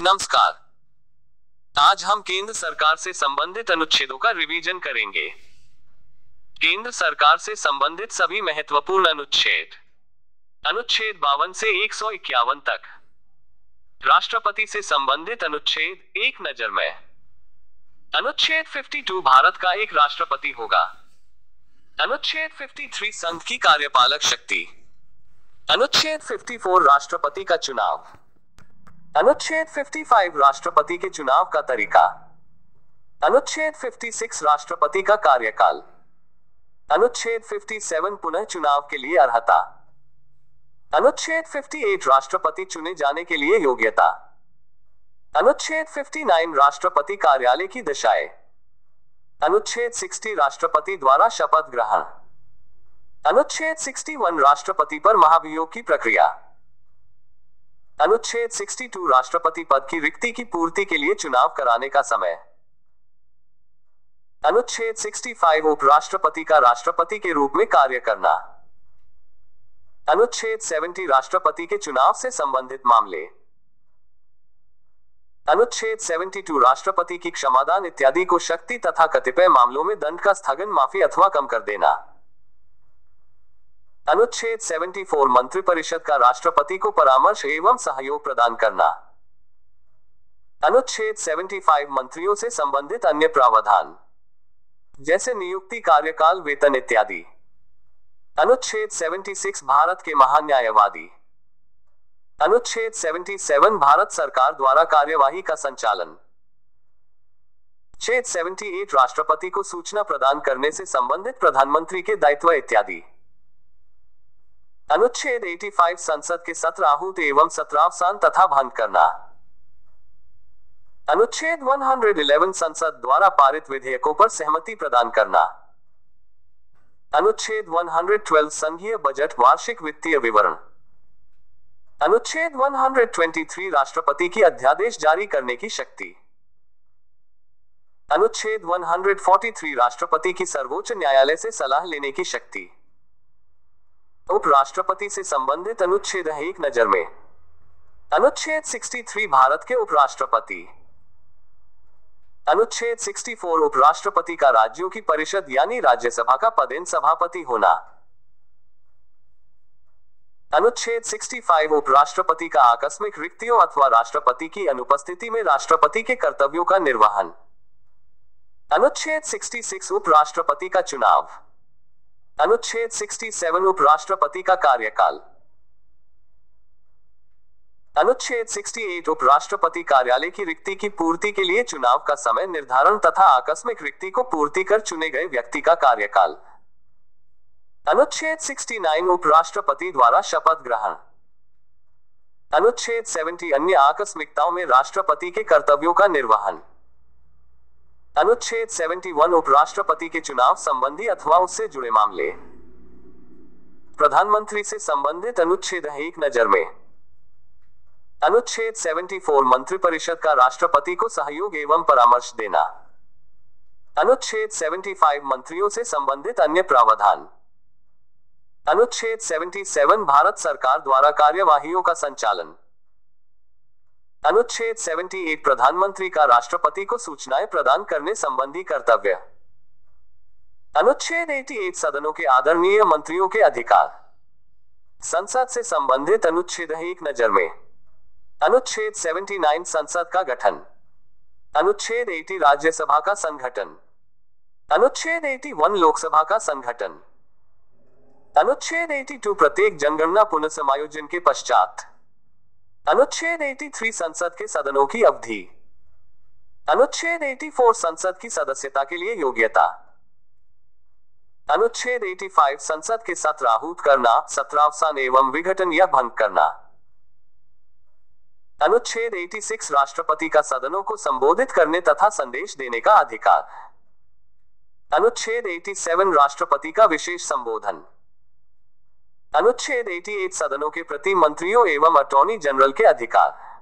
नमस्कार। आज हम केंद्र सरकार से संबंधित अनुच्छेदों का रिवीजन करेंगे। केंद्र सरकार से संबंधित सभी महत्वपूर्ण अनुच्छेद अनुच्छेद 52 से 151 तक। राष्ट्रपति से संबंधित अनुच्छेद एक नजर में। अनुच्छेद 52 भारत का एक राष्ट्रपति होगा। अनुच्छेद 53 संघ की कार्यपालक शक्ति। अनुच्छेद 54 राष्ट्रपति का चुनाव। अनुच्छेद 55 राष्ट्रपति के चुनाव का तरीका। अनुच्छेद 56 राष्ट्रपति का कार्यकाल। अनुच्छेद 57 पुनः चुनाव के लिए अर्हता। अनुच्छेद 58 राष्ट्रपति चुने जाने के लिए योग्यता। अनुच्छेद 59 राष्ट्रपति कार्यालय की दशाएं। अनुच्छेद 60 राष्ट्रपति द्वारा शपथ ग्रहण। अनुच्छेद 61 राष्ट्रपति पर महाभियोग की प्रक्रिया। अनुच्छेद 62 राष्ट्रपति पद की रिक्ति की पूर्ति के लिए चुनाव कराने का समय। अनुच्छेद 65 उपराष्ट्रपति का राष्ट्रपति के रूप में कार्य करना। अनुच्छेद 70 राष्ट्रपति के चुनाव से संबंधित मामले। अनुच्छेद 72 राष्ट्रपति की क्षमादान इत्यादि को शक्ति तथा कतिपय मामलों में दंड का स्थगन, माफी अथवा कम कर देना। अनुच्छेद 74 मंत्रिपरिषद का राष्ट्रपति को परामर्श एवं सहयोग प्रदान करना। अनुच्छेद 75 मंत्रियों से संबंधित अन्य प्रावधान जैसे नियुक्ति, कार्यकाल, वेतन इत्यादि। अनुच्छेद 76 भारत के महान्यायवादी। अनुच्छेद 77 भारत सरकार द्वारा कार्यवाही का संचालन। अनुच्छेद 78 राष्ट्रपति को सूचना प्रदान करने से संबंधित प्रधानमंत्री के दायित्व इत्यादि। अनुच्छेद 85 संसद के सत्र आहूत एवं सत्रावसान तथा भंग करना। अनुच्छेद 111 संसद द्वारा पारित विधेयकों पर सहमति प्रदान करना। अनुच्छेद 112 संघीय बजट वार्षिक वित्तीय विवरण। अनुच्छेद 123 राष्ट्रपति की अध्यादेश जारी करने की शक्ति। अनुच्छेद 143 राष्ट्रपति की सर्वोच्च न्यायालय से सलाह लेने की शक्ति। उपराष्ट्रपति से संबंधित अनुच्छेद एक नजर में। अनुच्छेद 63 भारत के उपराष्ट्रपति। अनुच्छेद 64 उपराष्ट्रपति का राज्यों की परिषद यानी राज्यसभा का पदेन सभापति होना। अनुच्छेद 65 उपराष्ट्रपति का आकस्मिक रिक्तियों अथवा राष्ट्रपति की अनुपस्थिति में राष्ट्रपति के कर्तव्यों का निर्वहन। अनुच्छेद 66 उपराष्ट्रपति का चुनाव। अनुच्छेद 67 उपराष्ट्रपति का कार्यकाल। अनुच्छेद 68 उपराष्ट्रपति कार्यालय की रिक्ति की पूर्ति के लिए चुनाव का समय निर्धारण तथा आकस्मिक रिक्ति को पूर्ति कर चुने गए व्यक्ति का कार्यकाल। अनुच्छेद 69 उपराष्ट्रपति द्वारा शपथ ग्रहण। अनुच्छेद 70 अन्य आकस्मिकताओं में राष्ट्रपति के कर्तव्यों का निर्वहन। अनुच्छेद 71 उपराष्ट्रपति के चुनाव संबंधी अथवा उससे जुड़े मामले। प्रधानमंत्री से संबंधित अनुच्छेद एक नजर में। अनुच्छेद 74 मंत्रिपरिषद का राष्ट्रपति को सहयोग एवं परामर्श देना। अनुच्छेद 75 मंत्रियों से संबंधित अन्य प्रावधान। अनुच्छेद 77 भारत सरकार द्वारा कार्यवाहियों का संचालन। अनुच्छेद 78 प्रधानमंत्री का राष्ट्रपति को सूचनाएं प्रदान करने संबंधी कर्तव्य। अनुच्छेद 88 सदनों के आदरणीय मंत्रियों के अधिकार। संसद से संबंधित अनुच्छेद एक नजर में। अनुच्छेद 79 संसद का गठन। अनुच्छेद 80 राज्यसभा का संगठन। अनुच्छेद 81 लोकसभा का संगठन। अनुच्छेद 82 प्रत्येक जनगणना पुनर्समायोजन के पश्चात। अनुच्छेद 83 संसद के सदनों की अवधि। अनुच्छेद 84 संसद की सदस्यता के लिए योग्यता। अनुच्छेद 85 संसद के सत्र आहूत करना, सत्रावसान एवं विघटन या भंग करना। अनुच्छेद 86 राष्ट्रपति का सदनों को संबोधित करने तथा संदेश देने का अधिकार। अनुच्छेद 87 राष्ट्रपति का विशेष संबोधन। अनुच्छेद 88 सदनों के प्रति मंत्रियों एवं अटॉर्नी जनरल के अधिकार।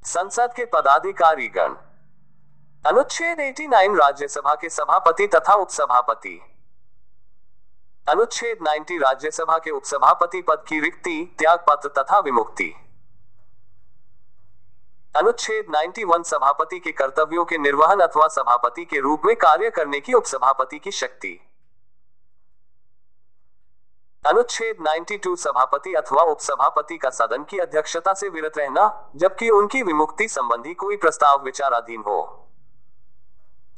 संसद के पदाधिकारीगण। अनुच्छेद 89 राज्यसभा के सभापति तथा उपसभापति। अनुच्छेद 90 राज्यसभा के उपसभापति पद की रिक्ति, त्यागपत्र तथा विमुक्ति। अनुच्छेद 91 सभापति के कर्तव्यों के निर्वहन अथवा सभापति के रूप में कार्य करने की उपसभापति की शक्ति। अनुच्छेद 92 सभापति अथवा उपसभापति का सदन की अध्यक्षता से विरत रहना, जबकि उनकी विमुक्ति संबंधी कोई प्रस्ताव विचाराधीन हो।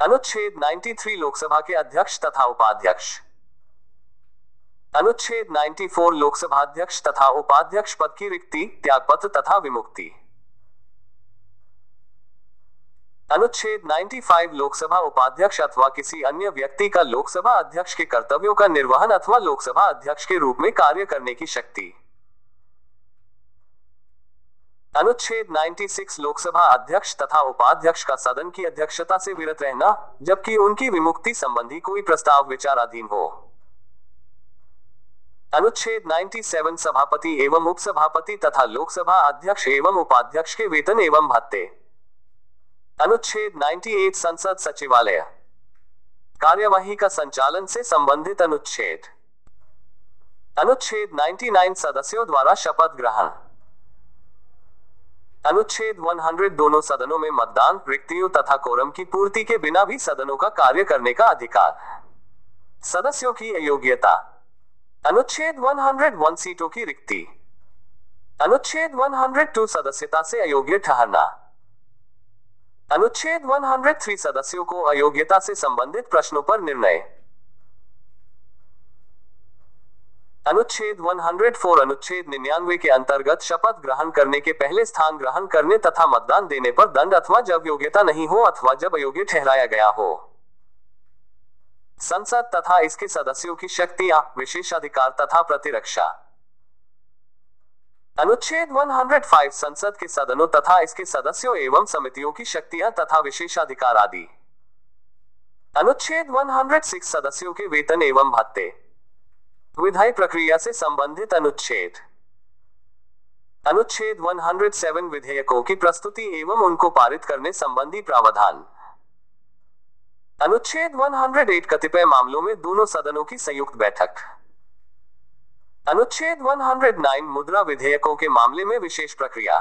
अनुच्छेद 93 लोकसभा के अध्यक्ष तथा उपाध्यक्ष। अनुच्छेद 94 लोकसभा अध्यक्ष तथा उपाध्यक्ष पद की रिक्ति, त्यागपत्र तथा विमुक्ति। अनुच्छेद 95 लोकसभा उपाध्यक्ष अथवा किसी अन्य व्यक्ति का लोकसभा अध्यक्ष के कर्तव्यों का निर्वहन अथवा लोकसभा अध्यक्ष के रूप में कार्य करने की शक्ति। अनुच्छेद 96 लोकसभा अध्यक्ष तथा उपाध्यक्ष का सदन की अध्यक्षता से विरत रहना, जबकि उनकी विमुक्ति संबंधी कोई प्रस्ताव विचाराधीन हो। अनुच्छेद 97 सभापति एवं उपसभापति तथा लोकसभा अध्यक्ष एवं उपाध्यक्ष के वेतन एवं भत्ते। अनुच्छेद 98 संसद सचिवालय, कार्यवाही का संचालन से संबंधित अनुच्छेद। अनुच्छेद 99 सदस्यों द्वारा शपथ ग्रहण। अनुच्छेद 100 दोनों सदनों में मतदान, रिक्तियों तथा कोरम की पूर्ति के बिना भी सदनों का कार्य करने का अधिकार। सदस्यों की अयोग्यता। अनुच्छेद 101 सीटों की रिक्ति। अनुच्छेद 102 सदस्यता से अयोग्य ठहरना। अनुच्छेद 103 सदस्यों को अयोग्यता से संबंधित प्रश्नों पर निर्णय। अनुच्छेद 104 अनुच्छेद 99 के अंतर्गत शपथ ग्रहण करने के पहले स्थान ग्रहण करने तथा मतदान देने पर दंड अथवा जब योग्यता नहीं हो अथवा जब अयोग्य ठहराया गया हो। संसद तथा इसके सदस्यों की शक्तियां, विशेषाधिकार तथा प्रतिरक्षा। अनुच्छेद 105 संसद के सदनों तथा इसके सदस्यों एवं समितियों की शक्तियां तथा विशेषाधिकार आदि। अनुच्छेद 106 सदस्यों के वेतन एवं भत्ते। विधायी प्रक्रिया से संबंधित अनुच्छेद। अनुच्छेद 107 विधेयकों की प्रस्तुति एवं उनको पारित करने संबंधी प्रावधान। अनुच्छेद 108 कतिपय मामलों में दोनों सदनों की संयुक्त बैठक। अनुच्छेद 109 मुद्रा विधेयकों के मामले में विशेष प्रक्रिया।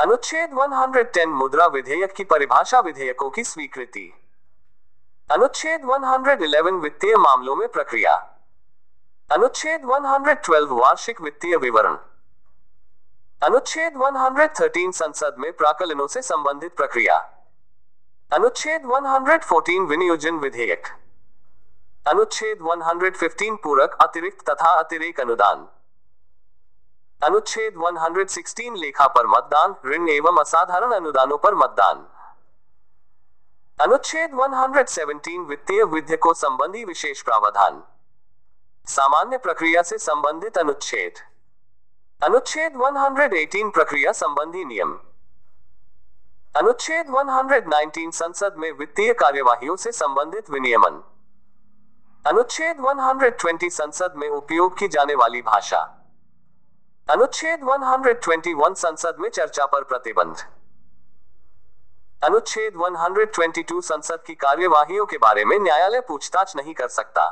अनुच्छेद 110 मुद्रा विधेयक की परिभाषा, विधेयकों की स्वीकृति। अनुच्छेद 111 वित्तीय मामलों में प्रक्रिया। अनुच्छेद 112 वार्षिक वित्तीय विवरण। अनुच्छेद 113 संसद में प्राक्कलनों से संबंधित प्रक्रिया। अनुच्छेद 114 विनियोजन विधेयक। अनुच्छेद 115 पूरक, अतिरिक्त तथा अतिरेक अनुदान। अनुच्छेद 116 लेखा पर मतदान, ऋण एवं असाधारण अनुदानों पर मतदान। अनुच्छेद 117 वित्तीय विधेयकों संबंधी विशेष प्रावधान। सामान्य प्रक्रिया से संबंधित अनुच्छेद। अनुच्छेद 118 प्रक्रिया संबंधी नियम। अनुच्छेद 119 संसद में वित्तीय कार्यवाहियों से संबंधित विनियमन। अनुच्छेद 120 संसद में उपयोग की जाने वाली भाषा। अनुच्छेद 121 संसद में चर्चा पर प्रतिबंध। अनुच्छेद 122 संसद की कार्यवाहियों के बारे में न्यायालय पूछताछ नहीं कर सकता।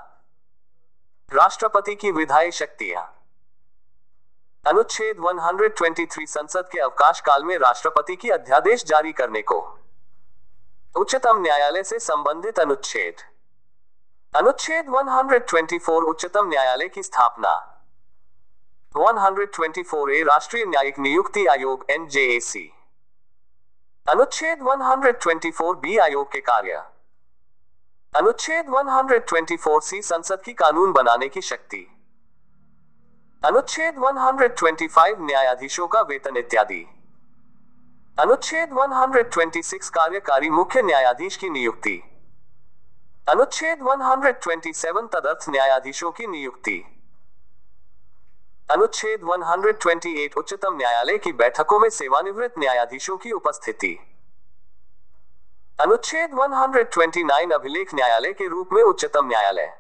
राष्ट्रपति की विधायी शक्तियां। अनुच्छेद 123 संसद के अवकाश काल में राष्ट्रपति की अध्यादेश जारी करने को। उच्चतम न्यायालय से संबंधित अनुच्छेद। अनुच्छेद 124 उच्चतम न्यायालय की स्थापना। 124A राष्ट्रीय न्यायिक नियुक्ति आयोग NJAC। अनुच्छेद 124B आयोग के कार्य। अनुच्छेद 124C संसद की कानून बनाने की शक्ति। अनुच्छेद 125 न्यायाधीशों का वेतन इत्यादि। अनुच्छेद 126 कार्यकारी मुख्य न्यायाधीश की नियुक्ति। अनुच्छेद 127 तदर्थ न्यायाधीशों की नियुक्ति। अनुच्छेद 128 उच्चतम न्यायालय की बैठकों में सेवानिवृत्त न्यायाधीशों की उपस्थिति। अनुच्छेद 129 अभिलेख न्यायालय के रूप में उच्चतम न्यायालय।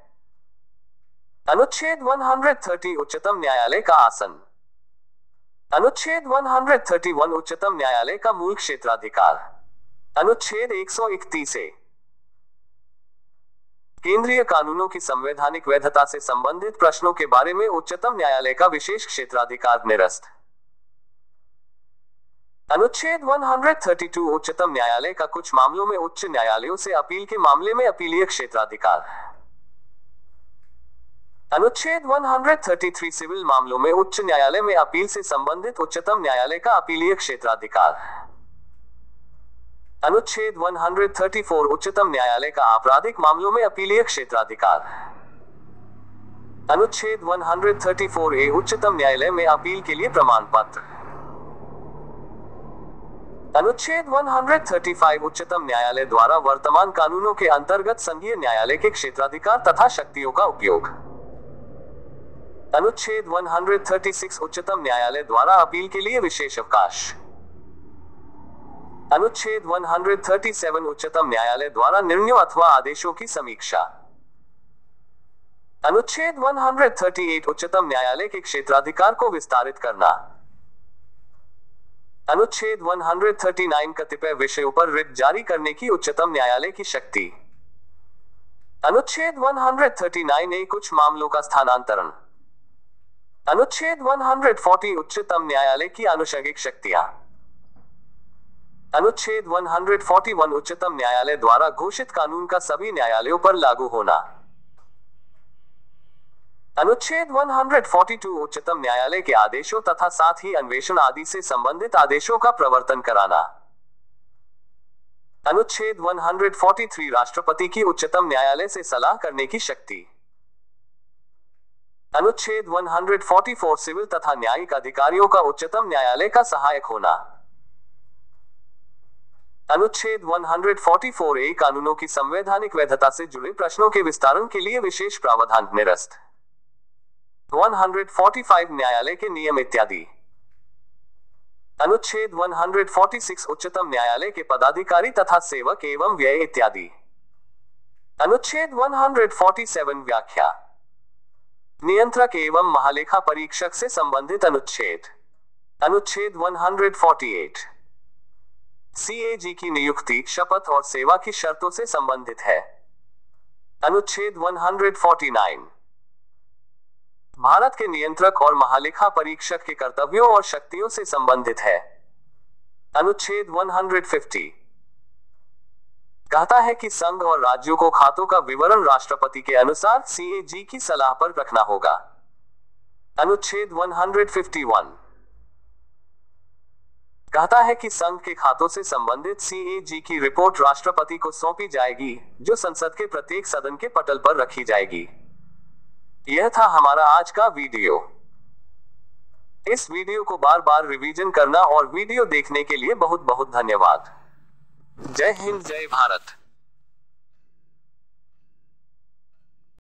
अनुच्छेद 130 उच्चतम न्यायालय का आसन। अनुच्छेद 131 उच्चतम न्यायालय का मूल क्षेत्राधिकार। अनुच्छेद 131 केंद्रीय कानूनों की संवैधानिक वैधता से संबंधित प्रश्नों के बारे में उच्चतम न्यायालय का विशेष क्षेत्राधिकार निरस्त। अनुच्छेद 132 उच्चतम न्यायालय का कुछ मामलों में उच्च न्यायालयों से अपील के मामले में अपीलीय क्षेत्राधिकार। अनुच्छेद 133 सिविल मामलों में उच्च न्यायालय में अपील से संबंधित उच्चतम न्यायालय का अपीलीय क्षेत्राधिकार। अनुच्छेद 134 उच्चतम न्यायालय का आपराधिक मामलों में अपीलीय क्षेत्राधिकार। अनुच्छेद 134A उच्चतम न्यायालय में अपील के लिए प्रमाण पत्र। अनुच्छेद 135 उच्चतम न्यायालय द्वारा वर्तमान कानूनों के अंतर्गत संघीय न्यायालय के क्षेत्राधिकार तथा शक्तियों का उपयोग। अनुच्छेद 136 उच्चतम न्यायालय द्वारा अपील के लिए विशेष अवकाश। अनुच्छेद 137 उच्चतम न्यायालय द्वारा निर्णयों अथवा आदेशों की समीक्षा। अनुच्छेद 138 उच्चतम न्यायालय के क्षेत्राधिकार को विस्तारित करना। अनुच्छेद 139 कतिपय विषयों पर रिट जारी करने की उच्चतम न्यायालय की शक्ति। अनुच्छेद 139A कुछ मामलों का स्थानांतरण। अनुच्छेद 140 उच्चतम न्यायालय की आनुषंगिक शक्तियां। अनुच्छेद 141 उच्चतम न्यायालय द्वारा घोषित कानून का सभी न्यायालयों पर लागू होना। अनुच्छेद 142 उच्चतम न्यायालय के आदेशों तथा साथ ही अन्वेषण आदि से संबंधित आदेशों का प्रवर्तन कराना। अनुच्छेद 143 राष्ट्रपति की उच्चतम न्यायालय से सलाह करने की शक्ति। अनुच्छेद 144 सिविल तथा न्यायिक अधिकारियों का उच्चतम न्यायालय का सहायक होना। अनुच्छेद 144A कानूनों की संवैधानिक वैधता से जुड़े प्रश्नों के विस्तारण के लिए विशेष प्रावधान निरस्त। 145 न्यायालय के नियम इत्यादि। अनुच्छेद 146 उच्चतम न्यायालय के पदाधिकारी तथा सेवक एवं व्यय इत्यादि। अनुच्छेद 147 व्याख्या। नियंत्रक एवं महालेखा परीक्षक से संबंधित अनुच्छेद। अनुच्छेद 148 CAG की नियुक्ति, शपथ और सेवा की शर्तों से संबंधित है। अनुच्छेद 149 भारत के नियंत्रक और महालेखा परीक्षक के कर्तव्यों और शक्तियों से संबंधित है। अनुच्छेद 150 कहता है कि संघ और राज्यों को खातों का विवरण राष्ट्रपति के अनुसार CAG की सलाह पर रखना होगा। अनुच्छेद 151 कहता है कि संघ के खातों से संबंधित CAG की रिपोर्ट राष्ट्रपति को सौंपी जाएगी, जो संसद के प्रत्येक सदन के पटल पर रखी जाएगी। यह था हमारा आज का वीडियो। इस वीडियो को बार बार रिवीजन करना और वीडियो देखने के लिए बहुत बहुत धन्यवाद। जय हिंद, जय भारत।